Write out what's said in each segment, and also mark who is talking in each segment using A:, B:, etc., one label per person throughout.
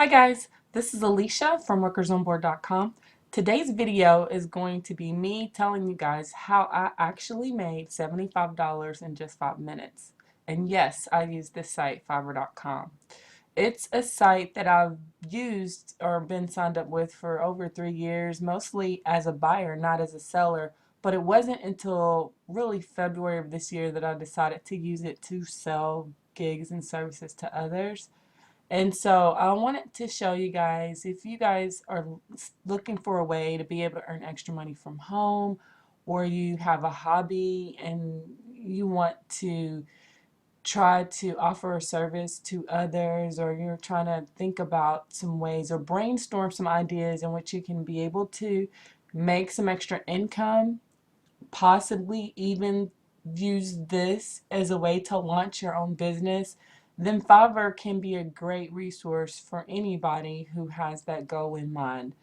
A: Hi guys, this is Alicia from workersonboard.com. Today's video is going to be me telling you guys how I actually made $75 in just 5 minutes. And yes, I use this site, Fiverr.com. It's a site that I've used or been signed up with for over 3 years, mostly as a buyer, not as a seller. But it wasn't until really February of this year that I decided to use it to sell gigs and services to others. And so I wanted to show you guys, if you guys are looking for a way to be able to earn extra money from home, or you have a hobby and you want to try to offer a service to others, or you're trying to think about some ways or brainstorm some ideas in which you can be able to make some extra income, possibly even use this as a way to launch your own business, then Fiverr can be a great resource for anybody who has that goal in mind.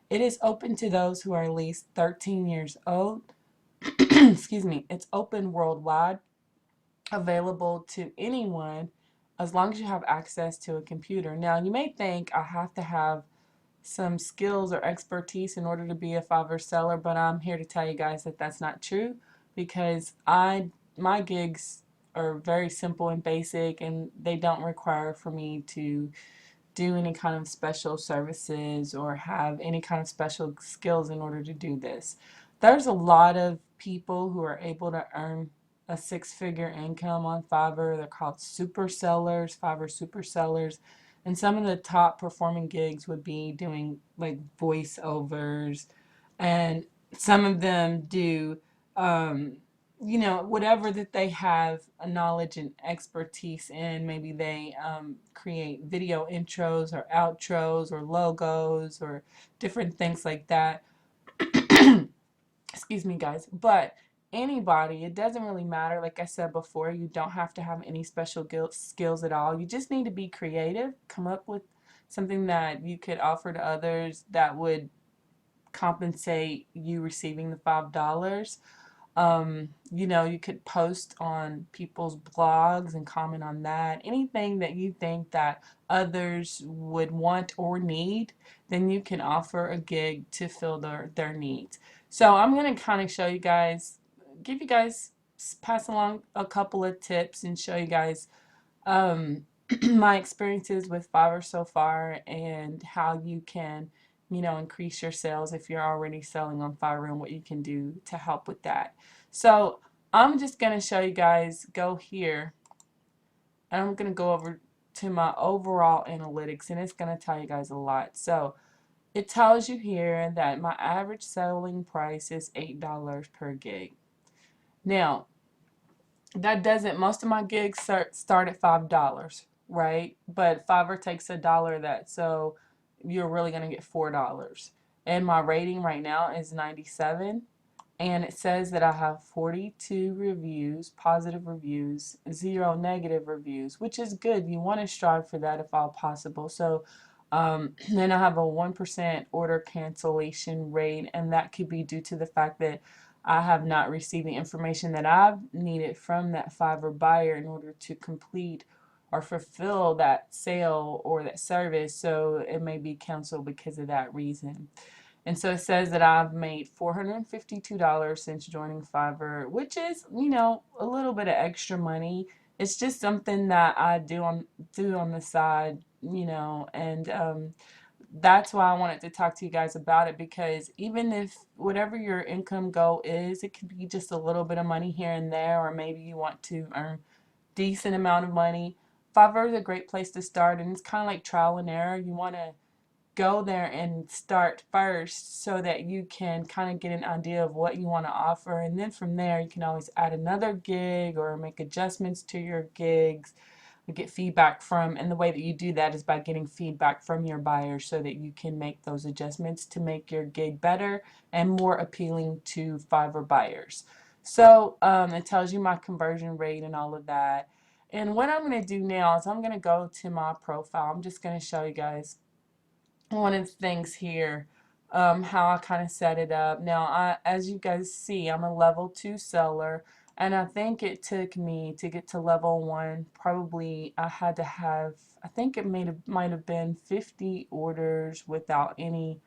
A: It is open to those who are at least 13 years old. Excuse me. It's open worldwide, available to anyone as long as you have access to a computer. Now, you may think I have to have some skills or expertise in order to be a Fiverr seller, but I'm here to tell you guys that that's not true, because my gigs are very simple and basic, and they don't require for me to do any kind of special services or have any kind of special skills in order to do this. There's a lot of people who are able to earn a six-figure income on Fiverr. They're called super sellers, Fiverr super sellers. And some of the top performing gigs would be doing like voiceovers, and some of them do um, whatever that they have a knowledge and expertise in. Maybe they create video intros or outros or logos or different things like that. Excuse me, guys. But anybody, it doesn't really matter. Like I said before, you don't have to have any special skills at all. You just need to be creative, come up with something that you could offer to others that would compensate you receiving the $5. You could post on people's blogs and comment on that. Anything that you think that others would want or need, then you can offer a gig to fill their needs. So I'm going to kind of show you guys, give you guys, pass along a couple of tips and show you guys um, my experiences with Fiverr so far, and how you can, increase your sales if you're already selling on Fiverr, and what you can do to help with that. So I'm just going to show you guys, go here, and I'm going to go over to my overall analytics, and it's going to tell you guys a lot. So it tells you here that my average selling price is $8 per gig. Now, that doesn't, most of my gigs start at $5, right? But Fiverr takes $1 of that, so you're really going to get $4. And my rating right now is 97, and it says that I have 42 reviews, positive reviews, 0 negative reviews, which is good. You want to strive for that if all possible. So then I have a 1% order cancellation rate, and that could be due to the fact that I have not received the information that I've needed from that Fiverr buyer in order to complete or fulfill that sale or that service, so it may be canceled because of that reason. And so it says that I've made $452 since joining Fiverr, which is, a little bit of extra money. It's just something that I do on the side, and that's why I wanted to talk to you guys about it, because even if whatever your income goal is, it could be just a little bit of money here and there, or maybe you want to earn decent amount of money. Fiverr is a great place to start, and it's kind of like trial and error. You want to go there and start first so that you can kind of get an idea of what you want to offer, and then from there you can always add another gig or make adjustments to your gigs, get feedback from, and the way that you do that is by getting feedback from your buyers so that you can make those adjustments to make your gig better and more appealing to Fiverr buyers. So it tells you my conversion rate and all of that. And what I'm going to do now is I'm going to go to my profile. I'm just going to show you guys one of the things here, how I kind of set it up. Now, as you guys see, I'm a level 2 seller, And I think it took me to get to level 1, probably I had to have, I think it might have been 50 orders without any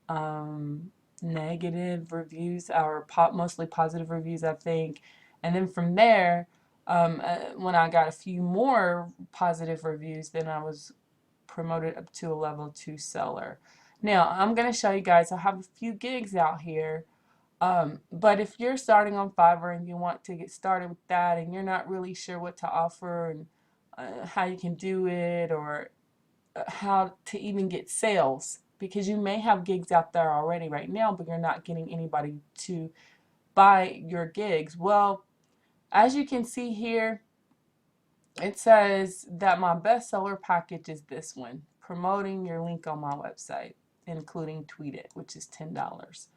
A: um, negative reviews, or mostly positive reviews, I think. And then from there, when I got a few more positive reviews, then I was promoted up to a level 2 seller. Now, I'm going to show you guys, I have a few gigs out here. But if you're starting on Fiverr and you want to get started with that and you're not really sure what to offer and how you can do it, or how to even get sales, because you may have gigs out there already right now, but you're not getting anybody to buy your gigs. Well, as you can see here, it says that my bestseller package is this one, promoting your link on my website, including Tweet It, which is $10.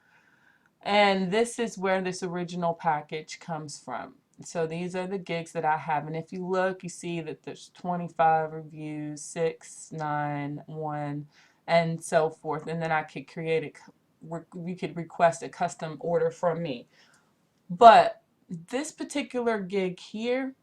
A: And this is where this original package comes from. So these are the gigs that I have. And if you look, you see that there's 25 reviews, 6, 9, 1, and so forth. And then I could create you could request a custom order from me. But this particular gig here,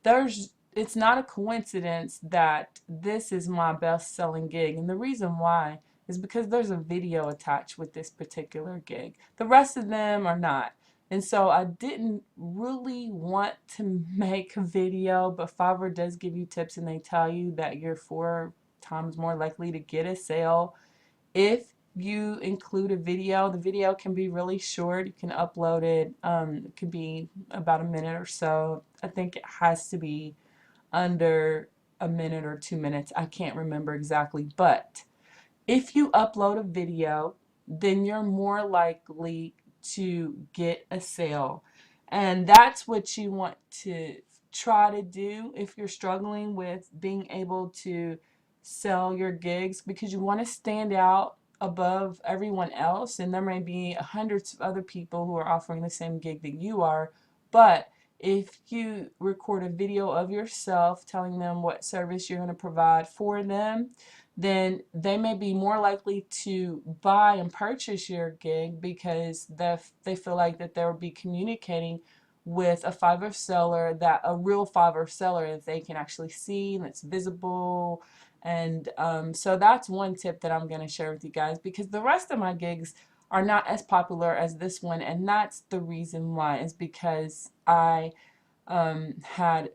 A: it's not a coincidence that this is my best-selling gig, and the reason why is because there's a video attached with this particular gig. The rest of them are not. And so I didn't really want to make a video, but Fiverr does give you tips, and they tell you that you're 4 times more likely to get a sale if you include a video. The video can be really short. You can upload it. It could be about a minute or so. I think it has to be under a minute or 2 minutes. I can't remember exactly, but if you upload a video, then you're more likely to get a sale. And that's what you want to try to do if you're struggling with being able to sell your gigs, because you want to stand out above everyone else. And there may be hundreds of other people who are offering the same gig that you are, but if you record a video of yourself telling them what service you're going to provide for them, then they may be more likely to buy and purchase your gig, because they feel like that they'll be communicating with a Fiverr seller, that a real Fiverr seller that they can actually see and it's visible. And so that's one tip that I'm going to share with you guys, because the rest of my gigs are not as popular as this one, and that's the reason why, is because I had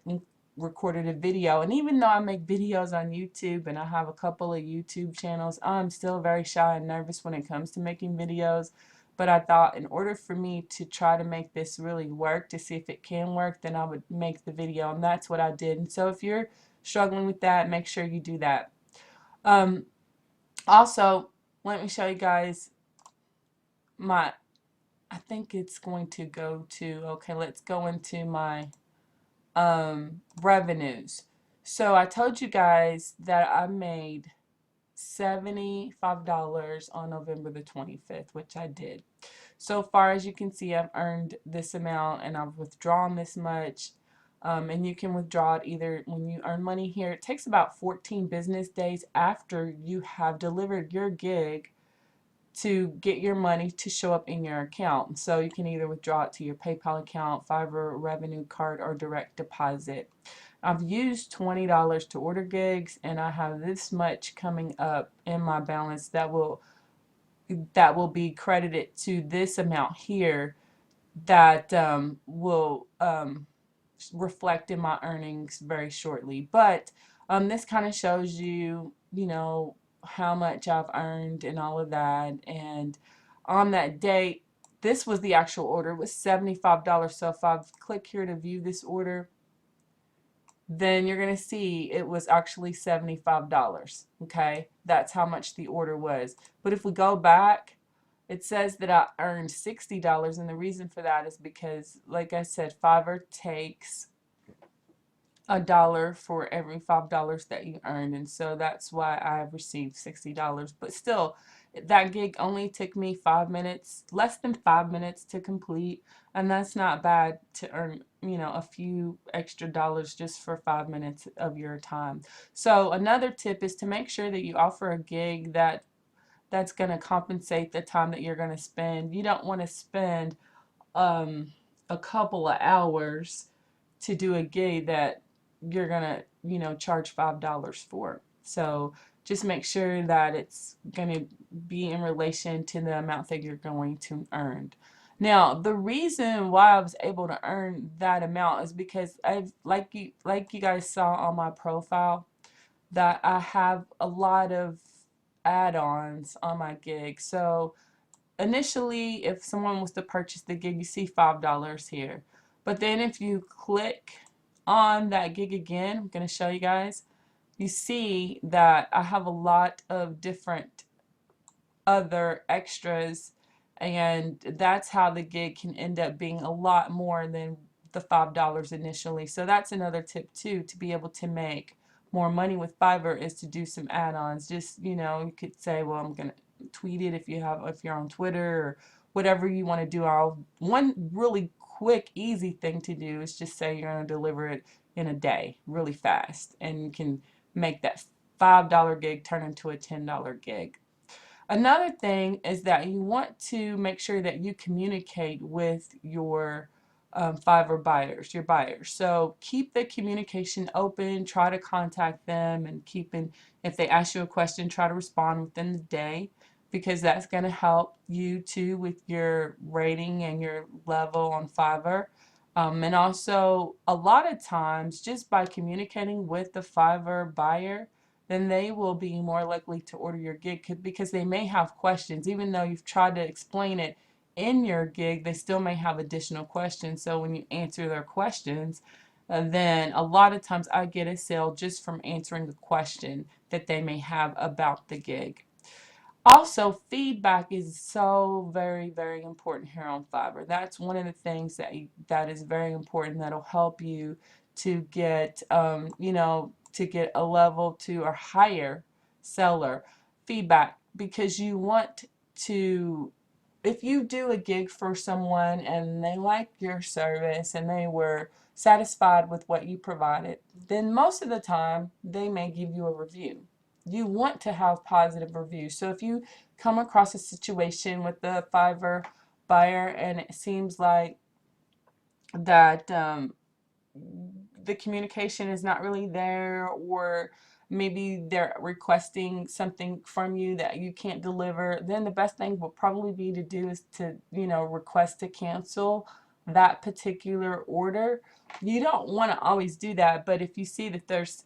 A: recorded a video. And even though I make videos on YouTube and I have a couple of YouTube channels, I'm still very shy and nervous when it comes to making videos. But I thought in order for me to try to make this really work, to see if it can work, then I would make the video, and that's what I did. And so if you're struggling with that, make sure you do that. Also, let me show you guys my, I think it's going to go to, okay, let's go into my revenues. So I told you guys that I made $75 on November the 25th, which I did. So far, as you can see, I've earned this amount and I've withdrawn this much. And you can withdraw it either when you earn money here. It takes about 14 business days after you have delivered your gig to get your money to show up in your account. So you can either withdraw it to your PayPal account, Fiverr revenue card, or direct deposit. I've used $20 to order gigs, and I have this much coming up in my balance that will be credited to this amount here, that will reflect in my earnings very shortly. But this kind of shows you, how much I've earned and all of that. And on that date, this was the actual order. It was $75. So if I click here to view this order, then you're going to see it was actually $75. Okay, that's how much the order was. But if we go back, it says that I earned $60, and the reason for that is because, like I said, Fiverr takes $1 for every $5 that you earn, and so that's why I have received $60. But still, that gig only took me 5 minutes, less than 5 minutes to complete, and that's not bad to earn, a few extra dollars just for 5 minutes of your time. So another tip is to make sure that you offer a gig that's going to compensate the time that you're going to spend. You don't want to spend a couple of hours to do a gig that you're gonna, charge $5 for. So just make sure that it's gonna be in relation to the amount that you're going to earn. Now, the reason why I was able to earn that amount is because I've, like you guys saw on my profile, that I have a lot of add-ons on my gig. So initially, if someone was to purchase the gig, you see $5 here. But then if you click on that gig again, I'm going to show you guys, you see that I have a lot of different other extras, and that's how the gig can end up being a lot more than the $5 initially. So that's another tip too, to be able to make more money with Fiverr, is to do some add-ons. Just, you could say, well, I'm gonna tweet it if you're on Twitter, or whatever you want to do. One really quick easy thing to do is just say you're going to deliver it in a day really fast, and you can make that $5 gig turn into a $10 gig. Another thing is that you want to make sure that you communicate with your Fiverr buyers, your buyers. So keep the communication open, try to contact them, and if they ask you a question, try to respond within the day, because that's going to help you too with your rating and your level on Fiverr. And also, a lot of times, just by communicating with the Fiverr buyer, then they will be more likely to order your gig, because they may have questions. Even though you've tried to explain it in your gig, they still may have additional questions. So when you answer their questions, then a lot of times I get a sale just from answering the question that they may have about the gig. Also, feedback is so very, very important here on Fiverr. That's one of the things that is very important, that'll help you to get, to get a level to or higher seller feedback, because you want to, if you do a gig for someone and they like your service and they were satisfied with what you provided, then most of the time they may give you a review. You want to have positive reviews. So if you come across a situation with the Fiverr buyer and it seems like that the communication is not really there, or maybe they're requesting something from you that you can't deliver, then the best thing will probably be to do is to, request to cancel that particular order. You don't want to always do that, but if you see that there's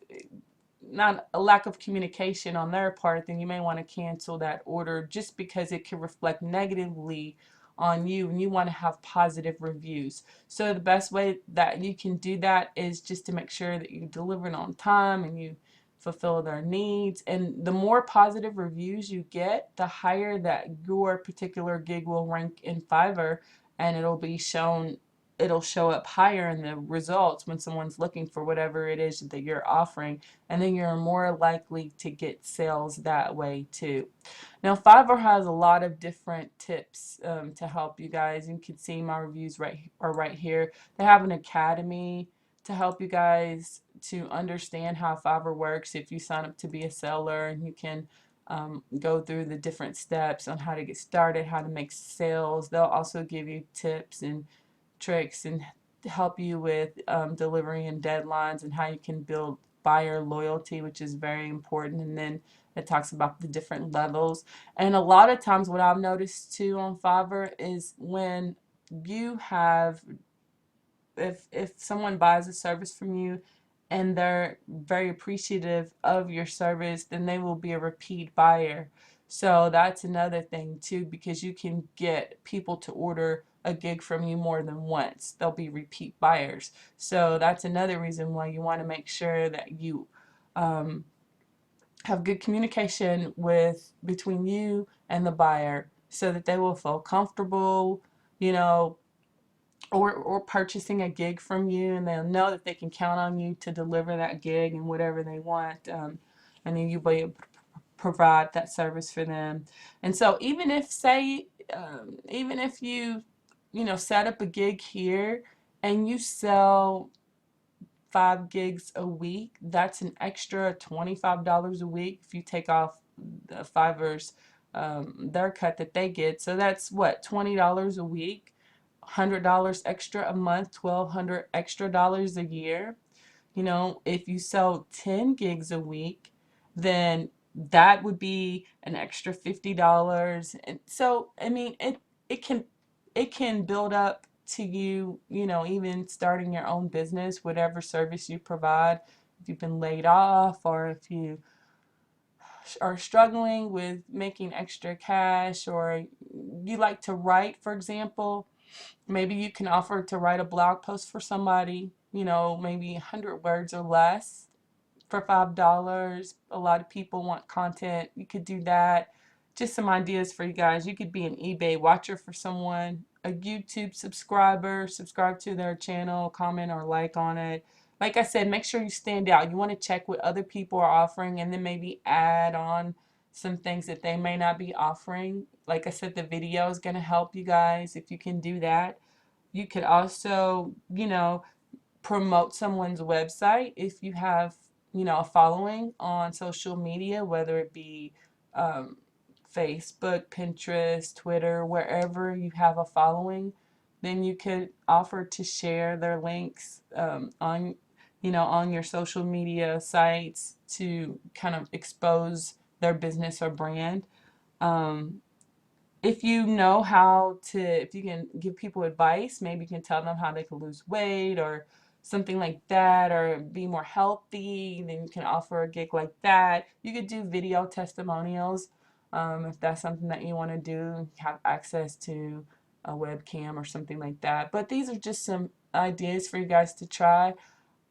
A: not a lack of communication on their part, then you may want to cancel that order, just because it can reflect negatively on you, and you want to have positive reviews. So the best way that you can do that is just to make sure that you deliver it on time and you fulfill their needs. And the more positive reviews you get, the higher that your particular gig will rank in Fiverr, and it'll show up higher in the results when someone's looking for whatever it is that you're offering, and then you're more likely to get sales that way too. Now, Fiverr has a lot of different tips to help you guys. You can see my reviews right here. They have an academy to help you guys to understand how Fiverr works if you sign up to be a seller, and you can go through the different steps on how to get started, how to make sales. They'll also give you tips and tricks and help you with delivery and deadlines, and how you can build buyer loyalty, which is very important. And then it talks about the different levels. And a lot of times what I've noticed too on Fiverr is when you have, if someone buys a service from you and they're very appreciative of your service, then they will be a repeat buyer. So that's another thing too, because you can get people to order a gig from you more than once. They'll be repeat buyers. So that's another reason why you want to make sure that you have good communication between you and the buyer, so that they will feel comfortable, you know, or purchasing a gig from you, and they'll know that they can count on you to deliver that gig and whatever they want, and then you'll be able to provide that service for them. And so even if, say, even if you set up a gig here and you sell 5 gigs a week, that's an extra $25 a week if you take off the Fiverr's their cut that they get. So that's what, $20 a week $100 extra a month, $1,200 extra dollars a year. You know, if you sell 10 gigs a week, then that would be an extra $50. And so, I mean, it can build up to you, you know, even starting your own business, whatever service you provide. If you've been laid off, or if you are struggling with making extra cash, or you like to write, for example, maybe you can offer to write a blog post for somebody, you know, maybe 100 words or less for $5. A lot of people want content. You could do that. Just some ideas for you guys. You could be an eBay watcher for someone, a YouTube subscriber, subscribe to their channel, comment or like on it. Like I said, make sure you stand out. You want to check what other people are offering, and then maybe add on some things that they may not be offering. Like I said, the video is going to help you guys if you can do that. You could also, you know, promote someone's website if you have, you know, a following on social media, whether it be um, Facebook, Pinterest, Twitter, wherever you have a following. Then you could offer to share their links on, you know, on your social media sites to kind of expose their business or brand. Um, if you know how to, if you can give people advice, maybe you can tell them how they can lose weight or something like that, or be more healthy, then you can offer a gig like that. You could do video testimonials if that's something that you want to do, have access to a webcam or something like that. But these are just some ideas for you guys to try.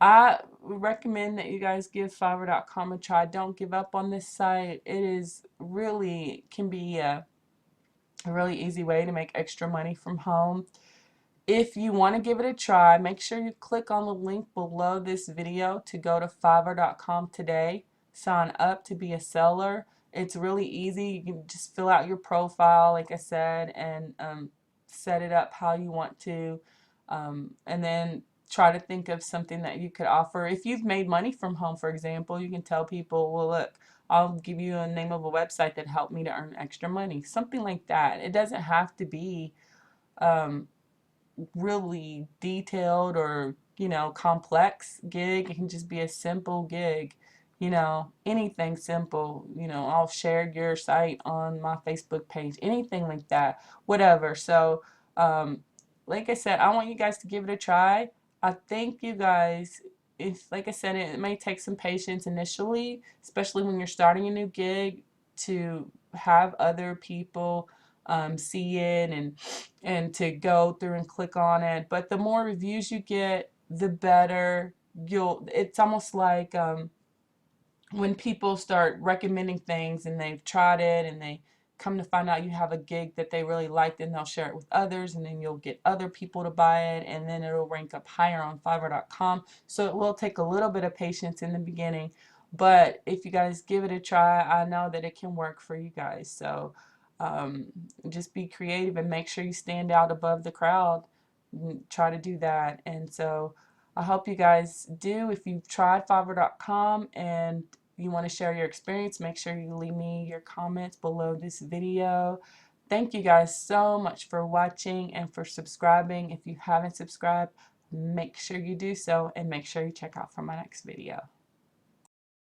A: I recommend that you guys give Fiverr.com a try. Don't give up on this site. It is really, can be a really easy way to make extra money from home. If you want to give it a try, make sure you click on the link below this video to go to Fiverr.com today. Sign up to be a seller. It's really easy. You can just fill out your profile, like I said, and set it up how you want to. And then try to think of something that you could offer. If you've made money from home, for example, you can tell people, well, look, I'll give you a name of a website that helped me to earn extra money. Something like that. It doesn't have to be um, really detailed or, you know, complex gig. It can just be a simple gig, you know, anything simple. You know, I'll share your site on my Facebook page, anything like that, whatever. So um, like I said, I want you guys to give it a try. I think you guys, if, like I said, it may take some patience initially, especially when you're starting a new gig, to have other people see it, and to go through and click on it. But the more reviews you get, the better you'll, it's almost like when people start recommending things and they've tried it and they come to find out you have a gig that they really like, then they'll share it with others, and then you'll get other people to buy it, and then it'll rank up higher on Fiverr.com. So it will take a little bit of patience in the beginning, but if you guys give it a try, I know that it can work for you guys. So um, just be creative and make sure you stand out above the crowd. Try to do that. And so I hope you guys do. If you've tried Fiverr.com and you want to share your experience, make sure you leave me your comments below this video. Thank you guys so much for watching and for subscribing. If you haven't subscribed, make sure you do so, and make sure you check out for my next video.